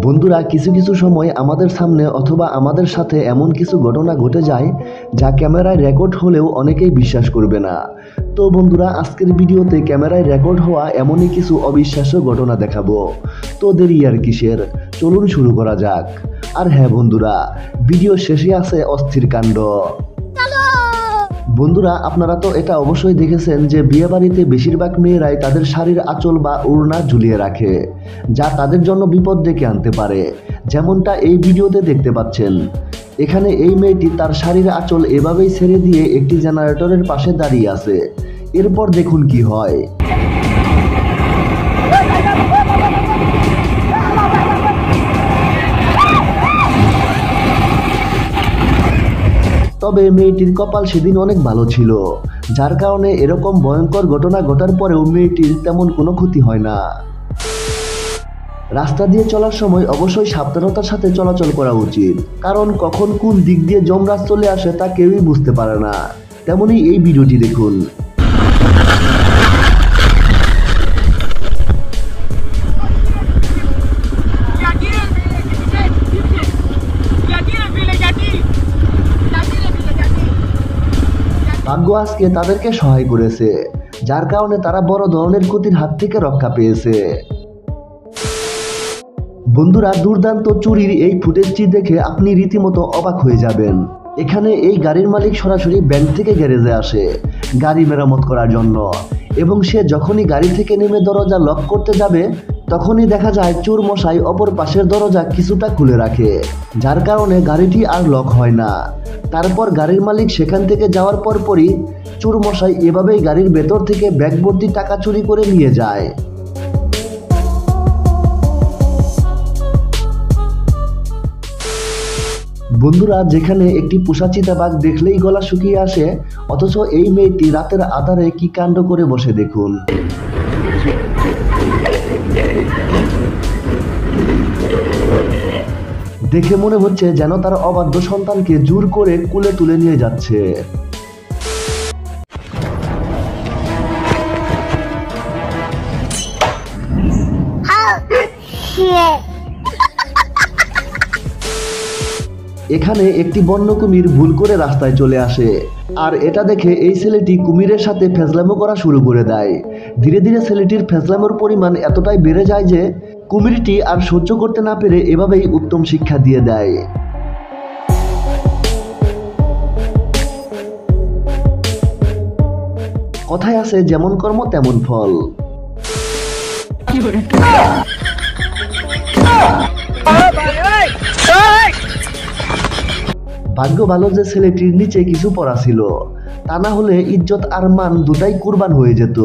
বন্ধুরা, কিছু কিছু সময় আমাদের সামনে অথবা আমাদের সাথে এমন কিছু ঘটনা ঘটে যায় যা ক্যামেরায় রেকর্ড হলেও অনেকেই বিশ্বাস করবে না। তো বন্ধুরা, আজকের ভিডিওতে ক্যামেরায় রেকর্ড হওয়া এমনই কিছু অবিশ্বাস্য ঘটনা দেখাবো। তো দেরি আর কিসের, চলুন শুরু করা যাক। আর হ্যাঁ বন্ধুরা, ভিডিও শেষে আছে অস্থির কাণ্ড। বন্ধুরা, আপনারা তো এটা অবশ্যই দেখেছেন যে বিয়েবাড়িতে বেশিরভাগ মেয়েরাই তাদের শাড়ির আঁচল বা ওড়না ঝুলিয়ে রাখে, যা তাদের জন্য বিপদ ডেকে আনতে পারে। যেমনটা এই ভিডিওতে দেখতে পাচ্ছেন, এখানে এই মেয়েটি তার শাড়ির আঁচল এভাবেই ছেড়ে দিয়ে একটি জেনারেটরের পাশে দাঁড়িয়ে আছে। এরপর দেখুন কি হয়। তবে মেয়েটির কপাল সেদিন অনেক ভালো ছিল, যার কারণে এরকম ভয়ঙ্কর ঘটনা ঘটার পরেও মেয়েটির তেমন কোনো ক্ষতি হয় না। রাস্তা দিয়ে চলার সময় অবশ্যই সাবধানতার সাথে চলাচল করা উচিত, কারণ কখন কোন দিক দিয়ে যমরাজ চলে আসে তা কেউই বুঝতে পারে না। তেমনই এই ভিডিওটি দেখুন। ভাগ্য আজকে তাদেরকে সহায় করেছে, যার কারণে তারা বড় ধরনের ক্ষতির হাত থেকে রক্ষা পেয়েছে। বন্ধুরা, দুর্দান্ত চুরির এই ফুটেজটি দেখে আপনি রীতিমতো অবাক হয়ে যাবেন। এখানে এই গাড়ির মালিক সরাসরি ব্যাংক থেকে গ্যারেজে আসে গাড়ি মেরামত করার জন্য, এবং সে যখনই গাড়ি থেকে নেমে দরজা লক করতে যাবে তখনই দেখা যায় চোর মশাই অপর পাশের দরজা কিছুটা খুলে রাখে, যার কারণে গাড়িটি আর লক হয় না। তারপর গাড়ির মালিক সেখান থেকে যাওয়ার পরপরই চোর মশাই এভাবেই গাড়ির ভেতর থেকে ব্যাগ ভর্তি টাকা চুরি করে নিয়ে যায়। বন্ধুরা, যেখানে একটি পোষা চিতাবাঘ দেখলেই গলা শুকিয়ে আসে, অথচ এই মেয়েটি রাতের আঁধারে কি কাণ্ড করে বসে দেখুন। দেখে মনে হচ্ছে যেন তার অবাধ্য সন্তানকে জোর করে কোলে তুলে নিয়ে যাচ্ছে। এখানে একটি বন্য কুমির ভুল করে রাস্তায় চলে আসে, আর এটা দেখে এই ছেলেটি কুমিরের সাথে ফেজলামো করা শুরু করে দেয়। ধীরে ধীরে ছেলেটির ফেজলামোর পরিমাণ এতটাই বেড়ে যায় যে কুমিরটি আর সহ্য করতে না পেরে এভাবেই উত্তম শিক্ষা দিয়ে দেয়। কথায় আছে, যেমন কর্ম তেমন ফল। ভাগ্য ভালো যে ছেলেটির নিচে কিছু পড়া ছিল, তা না হলে ইজ্জত আর মান দুটাই কুরবান হয়ে যেত।